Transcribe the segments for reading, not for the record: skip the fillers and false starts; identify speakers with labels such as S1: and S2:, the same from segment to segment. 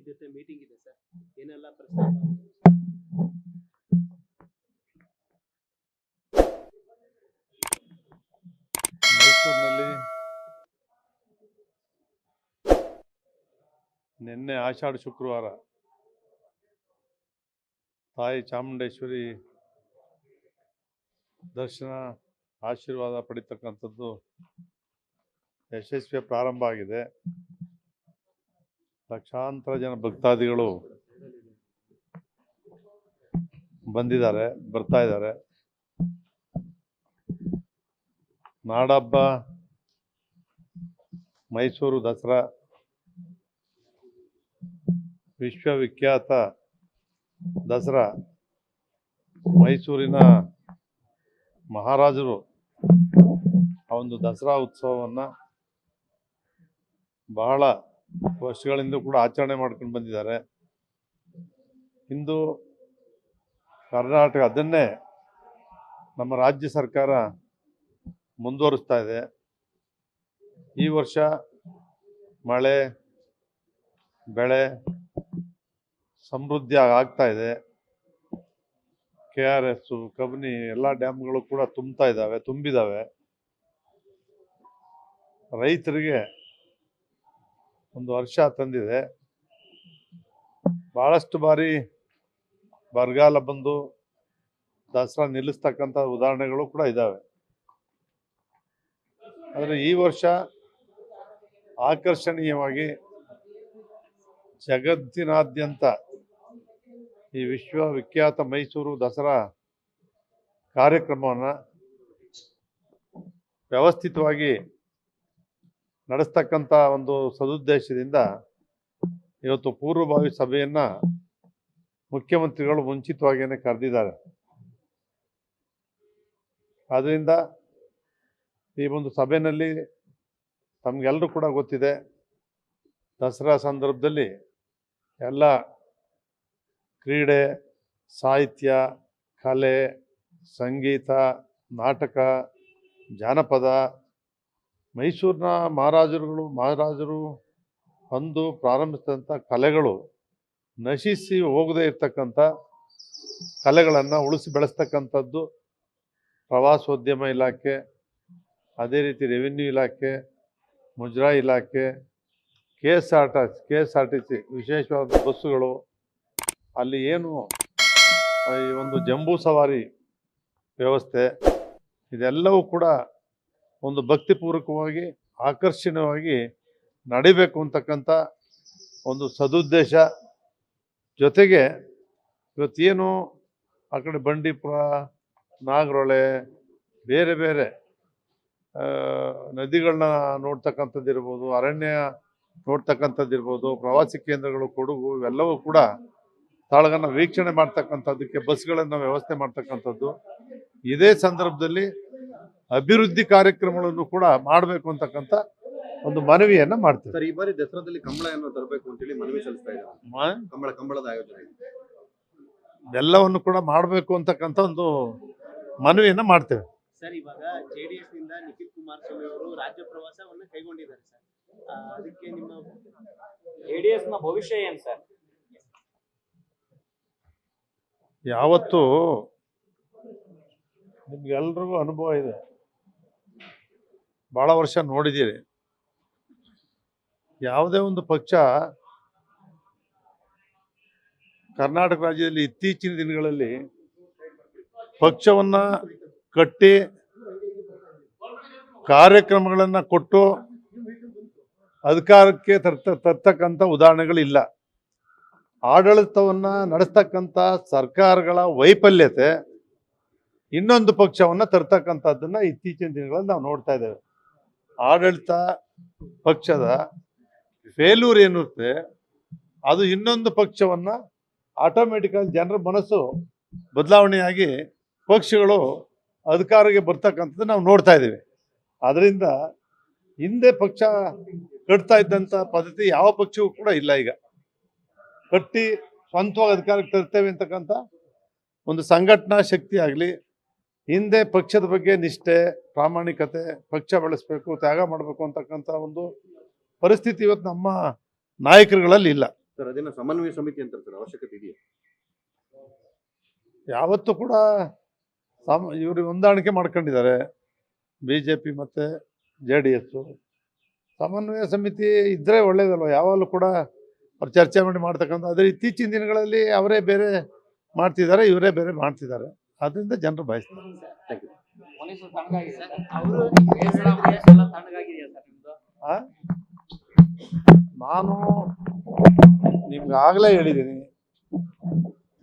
S1: ಜೊತೆ ಮೀಟಿಂಗ್ ಇದೆ ಸರ್, ಏನೆಲ್ಲ ಪ್ರಸ್ತಾಪ?
S2: ಮೈಸೂರಿನಲ್ಲಿ ನಿನ್ನೆ ಆಷಾಢ ಶುಕ್ರವಾರ ತಾಯಿ ಚಾಮುಂಡೇಶ್ವರಿ ದರ್ಶನ ಆಶೀರ್ವಾದ ಪಡಿತಕ್ಕಂಥದ್ದು ಯಶಸ್ವಿ ಪ್ರಾರಂಭ ಆಗಿದೆ. ಲಕ್ಷಾಂತರ ಜನ ಭಕ್ತಾದಿಗಳು ಬರ್ತಾ ಇದ್ದಾರೆ. ನಾಡಹಬ್ಬ ಮೈಸೂರು ದಸರಾ ವಿಶ್ವವಿಖ್ಯಾತ ದಸರಾ ಮೈಸೂರಿನ ಮಹಾರಾಜರು ಆ ಒಂದು ದಸರಾ ಉತ್ಸವವನ್ನು ಬಹಳ ವರ್ಷಗಳಿಂದ ಕೂಡ ಆಚರಣೆ ಮಾಡ್ಕೊಂಡು ಬಂದಿದ್ದಾರೆ. ಇಂದು ಕರ್ನಾಟಕ ಅದನ್ನೇ ನಮ್ಮ ರಾಜ್ಯ ಸರ್ಕಾರ ಮುಂದುವರಿಸ್ತಾ ಇದೆ. ಈ ವರ್ಷ ಮಳೆ ಬೆಳೆ ಸಮೃದ್ಧಿ ಆಗ್ತಾ ಇದೆ. KRS ಕಬಿನಿ ಎಲ್ಲ ಡ್ಯಾಮ್ಗಳು ಕೂಡ ತುಂಬಿದಾವೆ. ರೈತರಿಗೆ ಒಂದು ವರ್ಷ ತಂದಿದೆ. ಬಹಳಷ್ಟು ಬಾರಿ ಬರಗಾಲ ಬಂದು ದಸರಾ ನಿಲ್ಲಿಸ್ತಕ್ಕಂಥ ಉದಾಹರಣೆಗಳು ಕೂಡ ಇದ್ದಾವೆ. ಆದರೆ ಈ ವರ್ಷ ಆಕರ್ಷಣೀಯವಾಗಿ ಜಗತ್ತಿನಾದ್ಯಂತ ಈ ವಿಶ್ವವಿಖ್ಯಾತ ಮೈಸೂರು ದಸರಾ ಕಾರ್ಯಕ್ರಮವನ್ನು ವ್ಯವಸ್ಥಿತವಾಗಿ ನಡೆಸ್ತಕ್ಕಂಥ ಒಂದು ಸದುದ್ದೇಶದಿಂದ ಇವತ್ತು ಪೂರ್ವಭಾವಿ ಸಭೆಯನ್ನು ಮುಖ್ಯಮಂತ್ರಿಗಳು ಮುಂಚಿತವಾಗಿಯೇ ಕರೆದಿದ್ದಾರೆ. ಆದ್ದರಿಂದ ಈ ಒಂದು ಸಭೆಯಲ್ಲಿ ತಮಗೆಲ್ಲರೂ ಕೂಡ ಗೊತ್ತಿದೆ, ದಸರಾ ಸಂದರ್ಭದಲ್ಲಿ ಎಲ್ಲ ಕ್ರೀಡೆ, ಸಾಹಿತ್ಯ, ಕಲೆ, ಸಂಗೀತ, ನಾಟಕ, ಜಾನಪದ, ಮೈಸೂರಿನ ಮಹಾರಾಜರು ಅಂದು ಪ್ರಾರಂಭಿಸಿದಂಥ ಕಲೆಗಳು ನಶಿಸಿ ಹೋಗದೇ ಇರ್ತಕ್ಕಂಥ ಕಲೆಗಳನ್ನು ಉಳಿಸಿ ಬೆಳೆಸ್ತಕ್ಕಂಥದ್ದು ಪ್ರವಾಸೋದ್ಯಮ ಇಲಾಖೆ, ಅದೇ ರೀತಿ ರೆವಿನ್ಯೂ ಇಲಾಖೆ, ಮುಜರಾಯಿ ಇಲಾಖೆ, KSRTC ವಿಶೇಷವಾದ ಬಸ್ಸುಗಳು, ಅಲ್ಲಿ ಏನು ಈ ಒಂದು ಜಂಬೂ ಸವಾರಿ ವ್ಯವಸ್ಥೆ, ಇದೆಲ್ಲವೂ ಕೂಡ ಒಂದು ಭಕ್ತಿಪೂರ್ವಕವಾಗಿ ಆಕರ್ಷಣೀಯವಾಗಿ ನಡಿಬೇಕು ಅಂತಕ್ಕಂಥ ಒಂದು ಸದುದ್ದೇಶ. ಜೊತೆಗೆ ಇವತ್ತೇನು ಆ ಕಡೆ ಬಂಡೀಪುರ, ನಾಗರಹೊಳೆ, ಬೇರೆ ಬೇರೆ ನದಿಗಳನ್ನ ನೋಡ್ತಕ್ಕಂಥದ್ದಿರ್ಬೋದು, ಅರಣ್ಯ ನೋಡ್ತಕ್ಕಂಥದ್ದಿರ್ಬೋದು, ಪ್ರವಾಸಿ ಕೇಂದ್ರಗಳು, ಕೊಡಗು, ಇವೆಲ್ಲವೂ ಕೂಡ ಸ್ಥಳಗಳನ್ನ ವೀಕ್ಷಣೆ ಮಾಡ್ತಕ್ಕಂಥದ್ದಕ್ಕೆ ಬಸ್ಗಳನ್ನು ವ್ಯವಸ್ಥೆ ಮಾಡ್ತಕ್ಕಂಥದ್ದು. ಇದೇ ಸಂದರ್ಭದಲ್ಲಿ ಅಭಿವೃದ್ಧಿ ಕಾರ್ಯಕ್ರಮಗಳನ್ನು ಕೂಡ ಮಾಡಬೇಕು ಅಂತಕ್ಕಂಥ ಒಂದು ಮನವಿಯನ್ನ ಮಾಡ್ತೀವಿ.
S3: ಸರ್, ಈ ಬಾರಿ ದಸರಾದಲ್ಲಿ ಕಂಬಳವನ್ನು ತರಬೇಕು ಅಂತೇಳಿ ಮನವಿ ಸಲ್ಲಿಸ್ತಾ ಇದ್ದಾರೆ. ಕಂಬಳದ ಆಯೋಜನೆ
S2: ಎಲ್ಲವನ್ನು ಕೂಡ ಮಾಡಬೇಕು ಅಂತಕ್ಕಂಥ ಒಂದು ಮನವಿಯನ್ನ ಮಾಡ್ತೇವೆ.
S1: ಸರ್, ಇವಾಗ JDS ನಿಂದ ನಿಖಿಲ್ ಕುಮಾರಸ್ವಾಮಿ ಅವರು ರಾಜ್ಯ ಪ್ರವಾಸವನ್ನು ಕೈಗೊಂಡಿದ್ದಾರೆ ಸರ್. ಅದಕ್ಕೆ ನಿಮ್ಮ
S4: JDS ನ ಭವಿಷ್ಯ ಏನು ಸರ್?
S2: ಯಾವತ್ತು ನಿಮ್ಗೆಲ್ರಿಗೂ ಅನುಭವ ಇದೆ, ಬಹಳ ವರ್ಷ ನೋಡಿದ್ದೀರಿ. ಯಾವುದೇ ಒಂದು ಪಕ್ಷ ಕರ್ನಾಟಕ ರಾಜ್ಯದಲ್ಲಿ ಇತ್ತೀಚಿನ ದಿನಗಳಲ್ಲಿ ಪಕ್ಷವನ್ನ ಕಟ್ಟಿ ಕಾರ್ಯಕ್ರಮಗಳನ್ನು ಕೊಟ್ಟು ಅಧಿಕಾರಕ್ಕೆ ತರ್ತಕ್ಕಂಥ ಉದಾಹರಣೆಗಳಿಲ್ಲ. ಆಡಳಿತವನ್ನ ನಡೆಸ್ತಕ್ಕಂಥ ಸರ್ಕಾರಗಳ ವೈಫಲ್ಯತೆ ಇನ್ನೊಂದು ಪಕ್ಷವನ್ನ ತರ್ತಕ್ಕಂಥದ್ದನ್ನ ಇತ್ತೀಚಿನ ದಿನಗಳಲ್ಲಿ ನಾವು ನೋಡ್ತಾ ಇದ್ದೇವೆ. ಆಡಳಿತ ಪಕ್ಷದ ಫೇಲ್ಯೂರ್ ಏನಿರುತ್ತೆ ಅದು ಇನ್ನೊಂದು ಪಕ್ಷವನ್ನ ಆಟೋಮೆಟಿಕಲಿ ಜನರ ಮನಸ್ಸು ಬದಲಾವಣೆಯಾಗಿ ಪಕ್ಷಗಳು ಅಧಿಕಾರಕ್ಕೆ ಬರ್ತಕ್ಕಂಥದ್ದು ನಾವು ನೋಡ್ತಾ ಇದ್ದೀವಿ. ಅದರಿಂದ ಹಿಂದೆ ಪಕ್ಷ ಕಟ್ತಾ ಇದ್ದಂಥ ಪದ್ಧತಿ ಯಾವ ಪಕ್ಷವೂ ಕೂಡ ಇಲ್ಲ. ಈಗ ಕಟ್ಟಿ ಸ್ವಂತವಾಗಿ ಅಧಿಕಾರಕ್ಕೆ ತರ್ತೇವೆ ಅಂತಕ್ಕಂಥ ಒಂದು ಸಂಘಟನಾ ಶಕ್ತಿ ಆಗಲಿ, ಹಿಂದೆ ಪಕ್ಷದ ಬಗ್ಗೆ ನಿಷ್ಠೆ, ಪ್ರಾಮಾಣಿಕತೆ, ಪಕ್ಷ ಬೆಳೆಸಬೇಕು, ತ್ಯಾಗ ಮಾಡಬೇಕು ಅಂತಕ್ಕಂಥ ಒಂದು ಪರಿಸ್ಥಿತಿ ಇವತ್ತು ನಮ್ಮ ನಾಯಕರುಗಳಲ್ಲಿ ಇಲ್ಲ.
S3: ಸರ್ ಅದನ್ನ ಸಮನ್ವಯ ಸಮಿತಿ ಅಂತಾರೆ ಸರ್, ಅವಶ್ಯಕತೆ ಇದೆಯಾ?
S2: ಯಾವತ್ತೂ ಕೂಡ ಇವರು ಹೊಂದಾಣಿಕೆ ಮಾಡ್ಕೊಂಡಿದ್ದಾರೆ BJP ಮತ್ತು JDS. ಸಮನ್ವಯ ಸಮಿತಿ ಇದ್ದರೆ ಒಳ್ಳೇದಲ್ವ, ಯಾವಾಗಲೂ ಕೂಡ ಅವ್ರು ಚರ್ಚೆ ಮಾಡ್ತಕ್ಕಂಥ. ಆದರೆ ಇತ್ತೀಚಿನ ದಿನಗಳಲ್ಲಿ ಅವರೇ ಬೇರೆ ಮಾಡ್ತಿದ್ದಾರೆ, ಇವರೇ ಬೇರೆ ಮಾಡ್ತಿದ್ದಾರೆ, ಅದರಿಂದ ಜನರು ಬಯಸ್ತಾರೆ.
S3: Thank you.
S4: ಪೊಲೀಸರು ತಣ್ಣಗಾಗಿದೆ ಸರ್.
S1: ಅವರು
S4: ಎಲ್ಲ ತಣ್ಣಗಾಗಿದೆಯಾ ಸರ್ ನಿಮ್ದು?
S2: ನಾನು ನಿಮ್ಗೆ ಆಗಲೇ ಹೇಳಿದ್ದೀನಿ,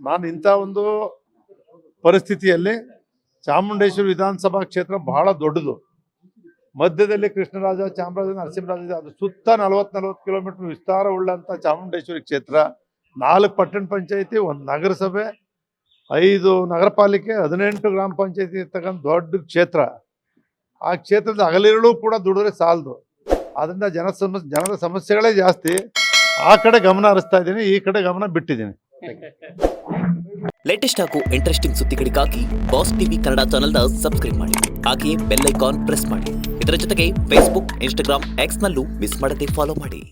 S2: ನಾನು ಇಂಥ ಒಂದು ಪರಿಸ್ಥಿತಿಯಲ್ಲಿ ಚಾಮುಂಡೇಶ್ವರಿ ವಿಧಾನಸಭಾ ಕ್ಷೇತ್ರ ಬಹಳ ದೊಡ್ಡದು. ಮಧ್ಯದಲ್ಲಿ ಕೃಷ್ಣರಾಜ, ಚಾಮರಾಜ, ನರಸಿಂಹರಾಜ ಇದೆ. ಅದು ಸುತ್ತ 40 ಕಿಲೋಮೀಟರ್ ವಿಸ್ತಾರ ಉಳ್ಳಂಥ ಚಾಮುಂಡೇಶ್ವರಿ ಕ್ಷೇತ್ರ, 4 ಪಟ್ಟಣ ಪಂಚಾಯಿತಿ, 1 ನಗರಸಭೆ, 5 ನಗರ ಪಾಲಿಕೆ, 18 ಗ್ರಾಮ ಪಂಚಾಯಿತಿ ಇರ್ತಕ್ಕಂಥ ದೊಡ್ಡ ಕ್ಷೇತ್ರ. ಆ ಕ್ಷೇತ್ರದ ಹಗಲಿರುಳು ಕೂಡ ದುಡಿದ್ರೆ ಸಾಲದು. ಅದರಿಂದ ಜನರ ಸಮಸ್ಯೆಗಳೇ ಜಾಸ್ತಿ. ಆ ಕಡೆ ಗಮನ ಹರಿಸ್ತಾ ಇದ್ದೀನಿ, ಈ ಕಡೆ ಗಮನ ಬಿಟ್ಟಿದ್ದೀನಿ.
S5: ಲೇಟೆಸ್ಟ್ ಹಾಗೂ ಇಂಟ್ರೆಸ್ಟಿಂಗ್ ಸುದ್ದಿಗಳಿಗಾಗಿ ಬಾಸ್ ಟಿವಿ ಕನ್ನಡ ಚಾನೆಲ್ನ ಸಬ್ಸ್ಕ್ರೈಬ್ ಮಾಡಿ. ಹಾಗೆಯೇ ಬೆಲ್ ಐಕಾನ್ ಪ್ರೆಸ್ ಮಾಡಿ. ಇದರ ಜೊತೆಗೆ ಫೇಸ್ಬುಕ್, ಇನ್ಸ್ಟಾಗ್ರಾಮ್, ಎಕ್ಸ್ನಲ್ಲೂ ಮಿಸ್ ಮಾಡದೆ ಫಾಲೋ ಮಾಡಿ.